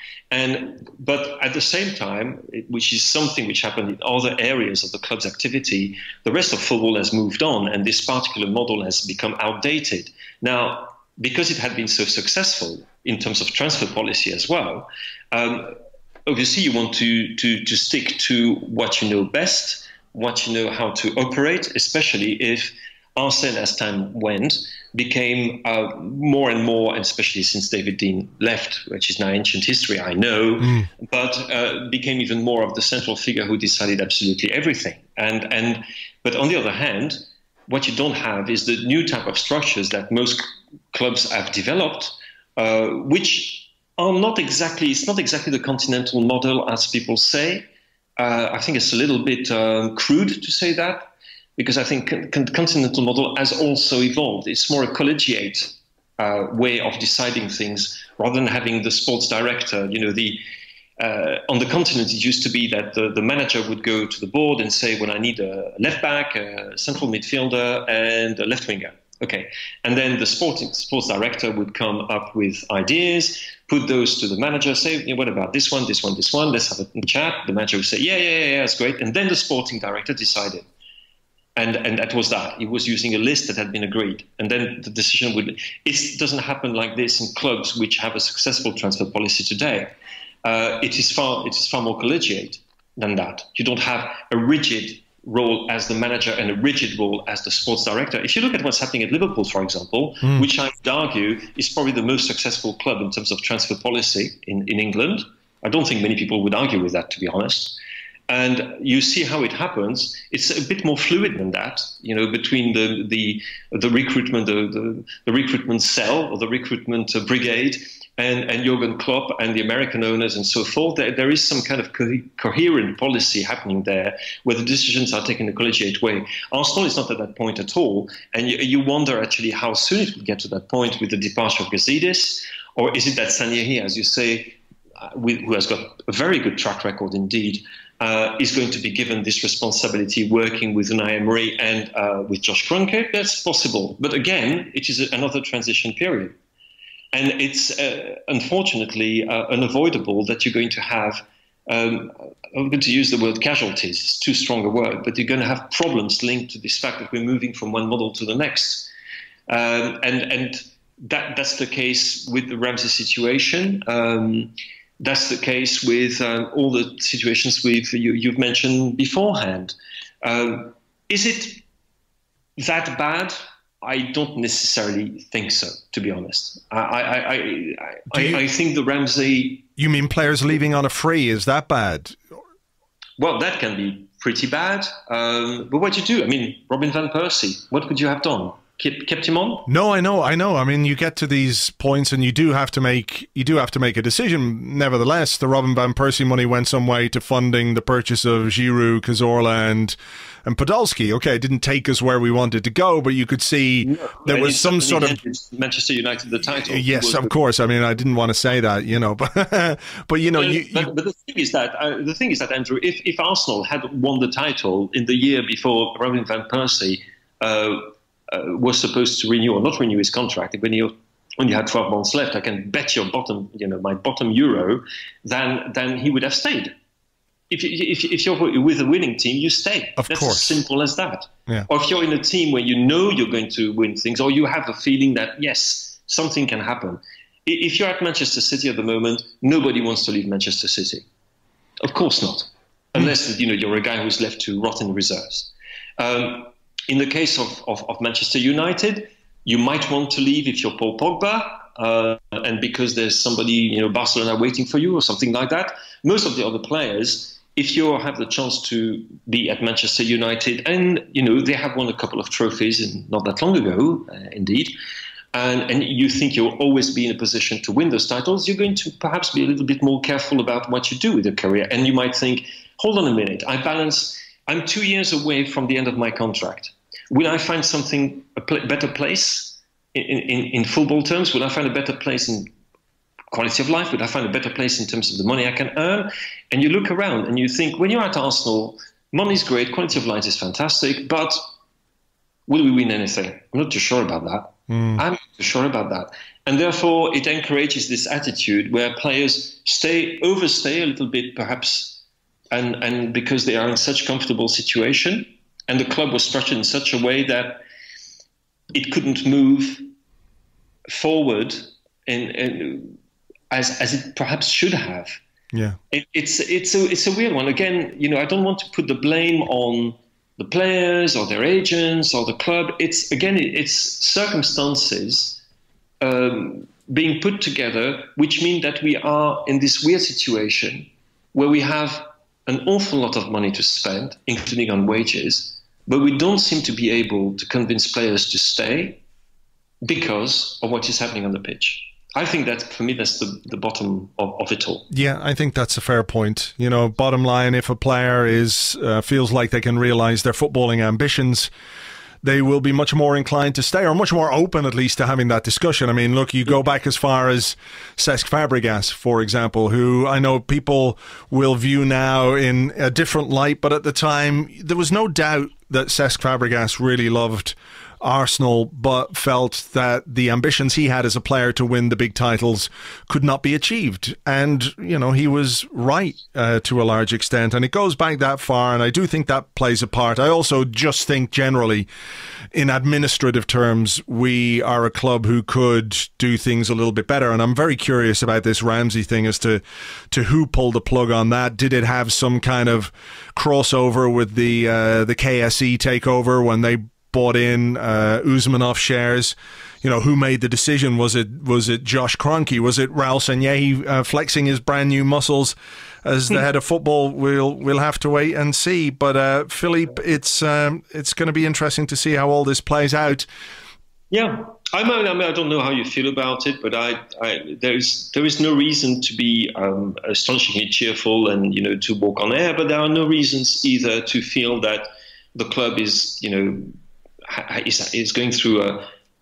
But at the same time, which is something which happened in other areas of the club's activity, the rest of football has moved on, and this particular model has become outdated. Now, because it had been so successful in terms of transfer policy as well, obviously you want to stick to what you know best, what you know how to operate, especially if Arsene, as time went, became more and more, and especially since David Dean left, which is now ancient history, I know, but became even more of the central figure who decided absolutely everything. But on the other hand, what you don't have is the new type of structures that most clubs have developed, which are not exactly the continental model as people say. I think it's a little bit crude to say that, because I think the continental model has also evolved. It's more a collegiate way of deciding things rather than having the sports director. On the continent, it used to be that the manager would go to the board and say, well, I need a left back, a central midfielder, and a left winger. Okay. And then the sports director would come up with ideas, put those to the manager, say, what about this one, this one, this one? Let's have a chat. The manager would say, yeah, that's great. And then the sporting director decided. And that was that. He was using a list that had been agreed. And then the decision would... It doesn't happen like this in clubs which have a successful transfer policy today. It is far more collegiate than that. You don't have a rigid role as the manager and a rigid role as the sports director. If you look at what's happening at Liverpool, for example, which I would argue is probably the most successful club in terms of transfer policy in England, I don't think many people would argue with that, to be honest. And you see how it happens. It's a bit more fluid than that, between the recruitment, the recruitment cell or the recruitment brigade and Jurgen Klopp and the American owners and so forth. There is some kind of coherent policy happening there where the decisions are taken in a collegiate way. Arsenal is not at that point at all. And you wonder actually how soon it will get to that point with the departure of Gazidis, or is it that Sanyehi, as you say, who has got a very good track record indeed, is going to be given this responsibility working with Unai Emery and with Josh Kroenke? That's possible. But again, it is another transition period. And it's unfortunately unavoidable that you're going to have, I'm going to use the word casualties, it's too strong a word, but you're going to have problems linked to this fact that we're moving from one model to the next. And that's the case with the Ramsey situation. That's the case with all the situations you've mentioned beforehand. Is it that bad? I don't necessarily think so, to be honest. I think the Ramsey... You mean players leaving on a free? Is that bad? Well, that can be pretty bad. But what do you do? I mean, Robin van Persie, what could you have done? Kept him on? No, I know. I mean, you get to these points and you do have to make a decision. Nevertheless, the Robin van Persie money went some way to funding the purchase of Giroud, Cazorla, and Podolski. Okay, it didn't take us where we wanted to go, but you could see there was some sort of Manchester United the title. Yes, of course. I mean, I didn't want to say that, but but the thing is that Andrew, if Arsenal had won the title in the year before Robin van Persie was supposed to renew or not renew his contract, when you had 12 months left, I can bet your my bottom euro, then he would have stayed. If you're with a winning team, you stay. Of That's course. as simple as that. Yeah. Or if you're in a team where you know you're going to win things, or you have a feeling that, yes, something can happen. If you're at Manchester City at the moment, nobody wants to leave Manchester City. Of course not. Unless, you're a guy who's left to rot in the reserves. In the case of Manchester United, you might want to leave if you're Paul Pogba. and because there's somebody, Barcelona waiting for you or something like that. Most of the other players, if you have the chance to be at Manchester United, and they have won a couple of trophies not that long ago, indeed, and you think you'll always be in a position to win those titles, you're going to perhaps be a little bit more careful about what you do with your career. And you might think, hold on a minute, I'm 2 years away from the end of my contract. Will I find better place in football terms? Will I find a better place in quality of life? Will I find a better place in terms of the money I can earn? And you look around and you think, when you're at Arsenal, money's great, quality of life is fantastic, but will we win anything? I'm not too sure about that. I'm not too sure about that. And therefore, it encourages this attitude where players overstay a little bit, perhaps, and because they are in such comfortable situation, and the club was structured in such a way that it couldn't move forward as it perhaps should have. Yeah, it's a weird one. Again, I don't want to put the blame on the players or their agents or the club. It's circumstances being put together, which mean that we are in this weird situation where we have an awful lot of money to spend, including on wages, but we don't seem to be able to convince players to stay because of what is happening on the pitch. I think that, for me, that's the bottom of it all. Yeah, I think that's a fair point. Bottom line, if a player feels like they can realise their footballing ambitions, they will be much more inclined to stay, or much more open, at least, to having that discussion. I mean, look, you go back as far as Cesc Fabregas, for example, who I know people will view now in a different light, but at the time, there was no doubt that Cesc Fabregas really loved Arsenal, but felt that the ambitions he had as a player to win the big titles could not be achieved. And, he was right to a large extent. And it goes back that far, and I do think that plays a part. I also just think generally, in administrative terms, we are a club who could do things a little bit better. And I'm very curious about this Ramsey thing as to who pulled the plug on that. Did it have some kind of crossover with the KSE takeover when they bought in Usmanov shares? Who made the decision? Was it Josh Kroenke? Was it Raul Sanllehi flexing his brand new muscles as the head of football? We'll have to wait and see. But Philippe, it's going to be interesting to see how all this plays out. Yeah, I don't know how you feel about it, but there is no reason to be astonishingly cheerful and to walk on air. But there are no reasons either to feel that the club is is going through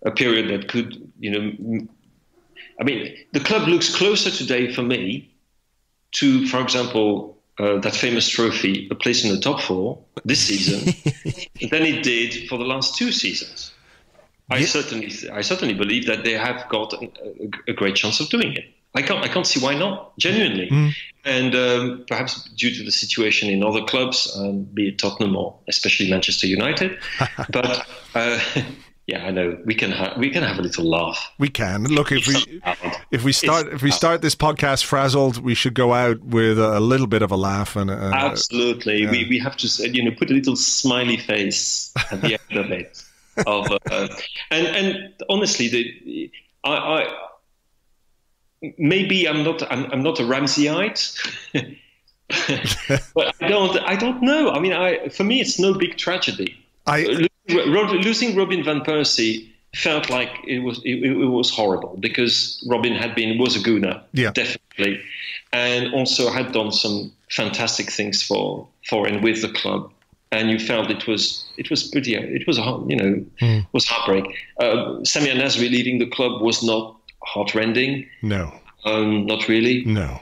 a period that could, I mean, the club looks closer today for me to, for example, that famous trophy, a place in the top four this season, than it did for the last 2 seasons. I certainly believe that they have got a great chance of doing it. I can't see why not, genuinely. And perhaps due to the situation in other clubs, be it Tottenham or especially Manchester United. But yeah, I know we can have a little laugh. We can. Look, if we start this podcast frazzled, we should go out with a little bit of a laugh and absolutely. Yeah. We have to put a little smiley face at the end of it. And honestly, I maybe I'm not a Ramseyite, but I don't know. I mean, for me, it's no big tragedy. Losing Robin van Persie felt like it was horrible because Robin was a gooner, definitely, and also had done some fantastic things for and with the club. And you felt it was heartbreak. Samir Nasri leaving the club was not heartrending. No. Not really. No.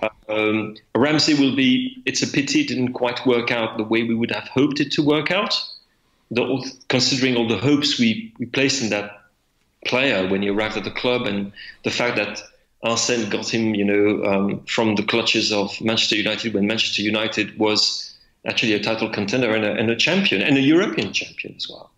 Ramsey it's a pity it didn't quite work out the way we would have hoped it to work out. Considering all the hopes we placed in that player when he arrived at the club, and the fact that Arsene got him, from the clutches of Manchester United when Manchester United was actually a title contender and a champion, and a European champion as well.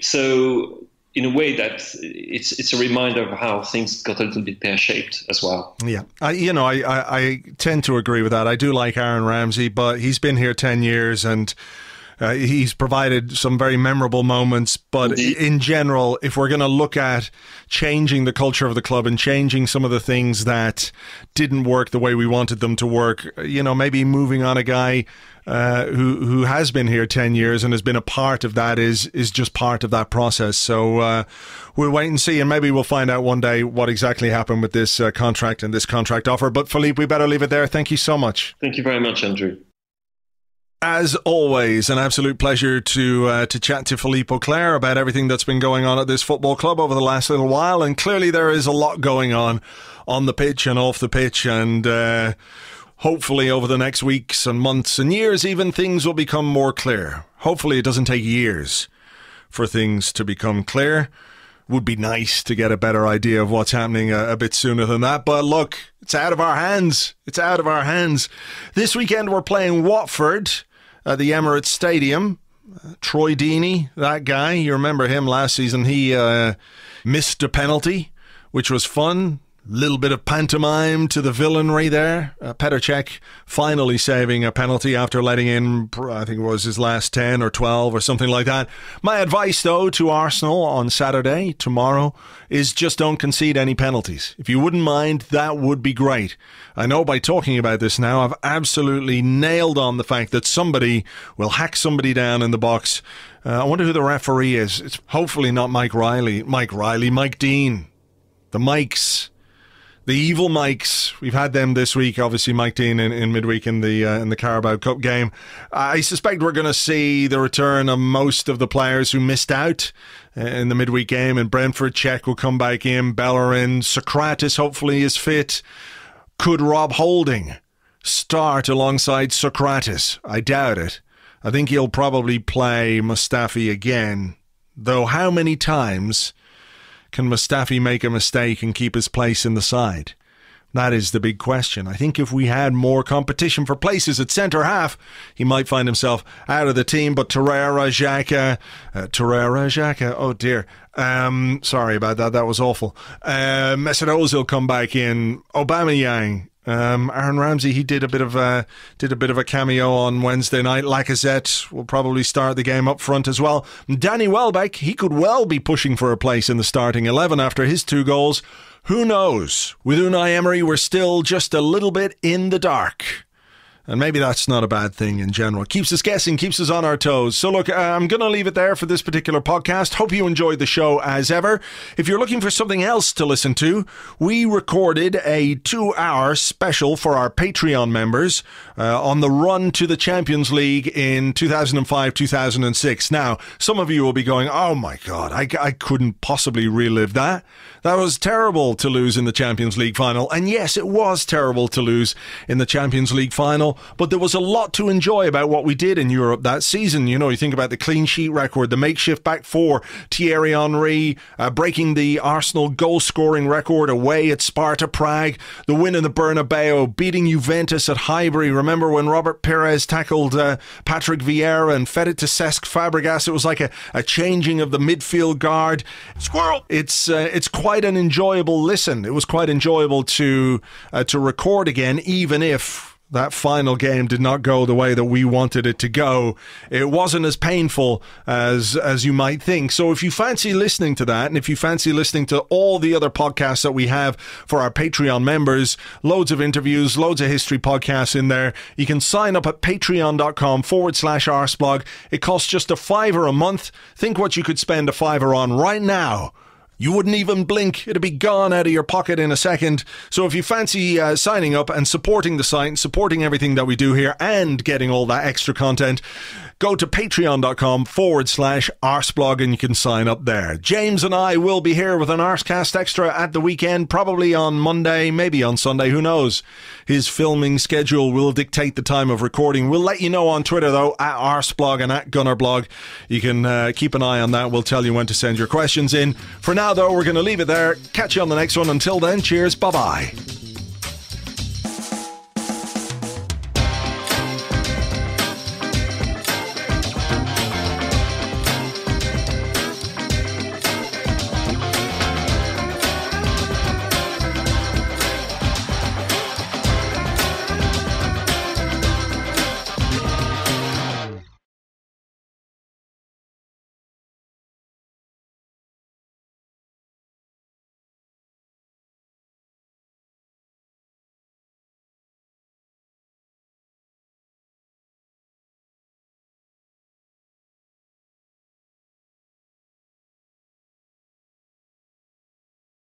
So in a way that it's a reminder of how things got a little bit pear-shaped as well. Yeah, I tend to agree with that. I do like Aaron Ramsey, but he's been here 10 years and He's provided some very memorable moments, but Indeed. in general, if we're going to look at changing the culture of the club and changing some of the things that didn't work the way we wanted them to work, maybe moving on a guy who has been here 10 years and has been a part of that is just part of that process. So we'll wait and see, and maybe we'll find out one day what exactly happened with this contract and this contract offer. But Philippe, we better leave it there. Thank you so much. Thank you very much, Andrew. As always, an absolute pleasure to chat to Philippe Auclair about everything that's been going on at this football club over the last little while. And clearly there is a lot going on the pitch and off the pitch. And hopefully over the next weeks and months and years, even, things will become more clear. Hopefully it doesn't take years for things to become clear. Would be nice to get a better idea of what's happening a bit sooner than that. But look, it's out of our hands. It's out of our hands. This weekend we're playing Watford at the Emirates Stadium. Troy Deeney, that guy, you remember him last season. He missed a penalty, which was fun. Little bit of pantomime to the villainry there. Petr Cech finally saving a penalty after letting in, I think it was his last 10 or 12 or something like that. My advice, though, to Arsenal on Saturday, tomorrow, is just don't concede any penalties. If you wouldn't mind, that would be great. I know by talking about this now, I've absolutely nailed on the fact that somebody will hack somebody down in the box. I wonder who the referee is. It's hopefully not Mike Dean. The Mikes. The evil Mikes, we've had them this week. Obviously, Mike Dean in midweek in the Carabao Cup game. I suspect we're going to see the return of most of the players who missed out in the midweek game. And Brentford, Cech will come back in. Bellerin, Socrates hopefully is fit. Could Rob Holding start alongside Socrates? I doubt it. I think he'll probably play Mustafi again. Though how many times can Mustafi make a mistake and keep his place in the side? That is the big question. I think if we had more competition for places at centre-half, he might find himself out of the team. But Torreira, Xhaka, oh dear. Sorry about that. That was awful. Mesut Ozil come back in. Aubameyang. Aaron Ramsey, he did a bit of a cameo on Wednesday night. Lacazette will probably start the game up front as well. Danny Welbeck, he could well be pushing for a place in the starting 11 after his 2 goals. Who knows? With Unai Emery, we're still just a little bit in the dark. And maybe that's not a bad thing in general. Keeps us guessing, keeps us on our toes. So look, I'm going to leave it there for this particular podcast. Hope you enjoyed the show as ever. If you're looking for something else to listen to, we recorded a 2-hour special for our Patreon members on the run to the Champions League in 2005-2006. Now, some of you will be going, oh my God, I couldn't possibly relive that. That was terrible to lose in the Champions League final. And yes, it was terrible to lose in the Champions League final. But there was a lot to enjoy about what we did in Europe that season. You know, you think about the clean sheet record, the makeshift back four, Thierry Henry breaking the Arsenal goal-scoring record away at Sparta Prague, the win in the Bernabeu, beating Juventus at Highbury. Remember when Robert Perez tackled Patrick Vieira and fed it to Cesc Fabregas? It was like a changing of the midfield guard. Squirrel! It's quite an enjoyable listen. It was quite enjoyable to record again, even if that final game did not go the way that we wanted it to go. It wasn't as painful as you might think. So if you fancy listening to that, and if you fancy listening to all the other podcasts that we have for our Patreon members, loads of interviews, loads of history podcasts in there, you can sign up at patreon.com/Arseblog. It costs just $5 a month. Think what you could spend $5 on right now. You wouldn't even blink. It'd be gone out of your pocket in a second. So if you fancy signing up and supporting the site and supporting everything that we do here and getting all that extra content, go to patreon.com/Arseblog and you can sign up there. James and I will be here with an Arsecast Extra at the weekend, probably on Monday, maybe on Sunday, who knows. His filming schedule will dictate the time of recording. We'll let you know on Twitter, though, at Arseblog and at Gunnerblog. You can keep an eye on that. We'll tell you when to send your questions in. For now, though, we're going to leave it there. Catch you on the next one. Until then, cheers. Bye-bye.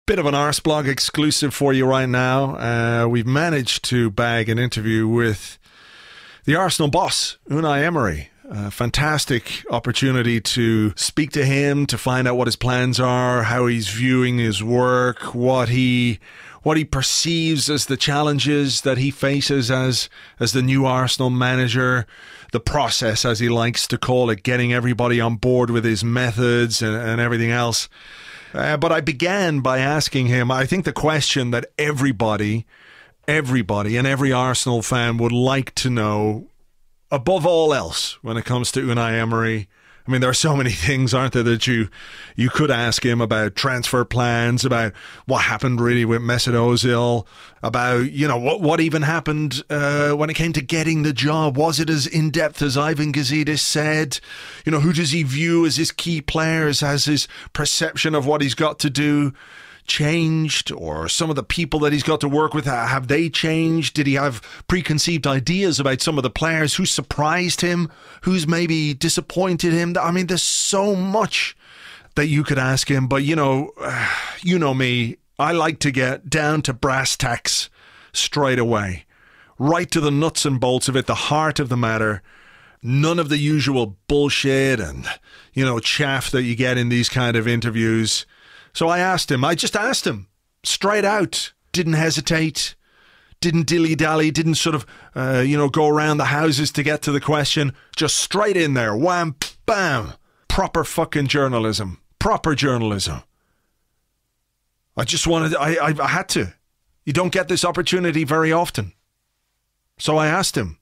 Bit of an Arseblog exclusive for you right now. We've managed to bag an interview with the Arsenal boss, Unai Emery. A fantastic opportunity to speak to him, to find out what his plans are, how he's viewing his work, what he perceives as the challenges that he faces as the new Arsenal manager, the process, as he likes to call it, getting everybody on board with his methods and everything else. But I began by asking him, I think the question that everybody and every Arsenal fan would like to know, above all else, when it comes to Unai Emery. I mean, there are so many things, aren't there, that you could ask him about transfer plans, about what happened really with Mesut Ozil, about, what even happened when it came to getting the job. Was it as in-depth as Ivan Gazidis said? Who does he view as his key players? Has his perception of what he's got to do changed? Or some of the people that he's got to work with, have they changed? Did he have preconceived ideas about some of the players? Who surprised him? Who's maybe disappointed him? I mean, there's so much that you could ask him, but you know me, I like to get down to brass tacks straight away, right to the nuts and bolts of it, the heart of the matter. None of the usual bullshit and chaff that you get in these kind of interviews. So I just asked him straight out, didn't hesitate, didn't dilly-dally, didn't sort of, go around the houses to get to the question, just straight in there, wham, bam, proper fucking journalism, proper journalism. I had to. You don't get this opportunity very often. So I asked him,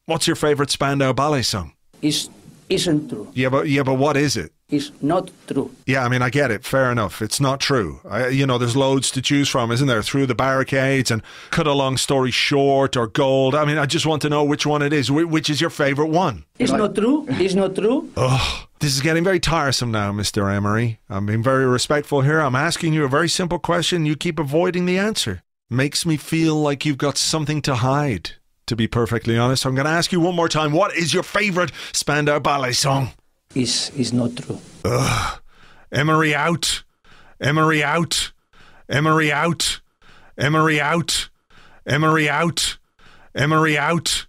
what's your favourite Spandau Ballet song? Isn't true. Yeah, but what is it? It's not true. Yeah, I mean, I get it. Fair enough. It's not true. There's loads to choose from, isn't there? Through the Barricades and Cut a Long Story Short or Gold. I mean, I just want to know which one it is. Which is your favourite one? It's not true. It's not true. Oh, this is getting very tiresome now, Mr. Emery. I'm being very respectful here. I'm asking you a very simple question. You keep avoiding the answer. Makes me feel like you've got something to hide, to be perfectly honest. I'm going to ask you one more time. What is your favourite Spandau Ballet song? Is not true. Ugh. Emery out. Emery out. Emery out. Emery out. Emery out. Emery out.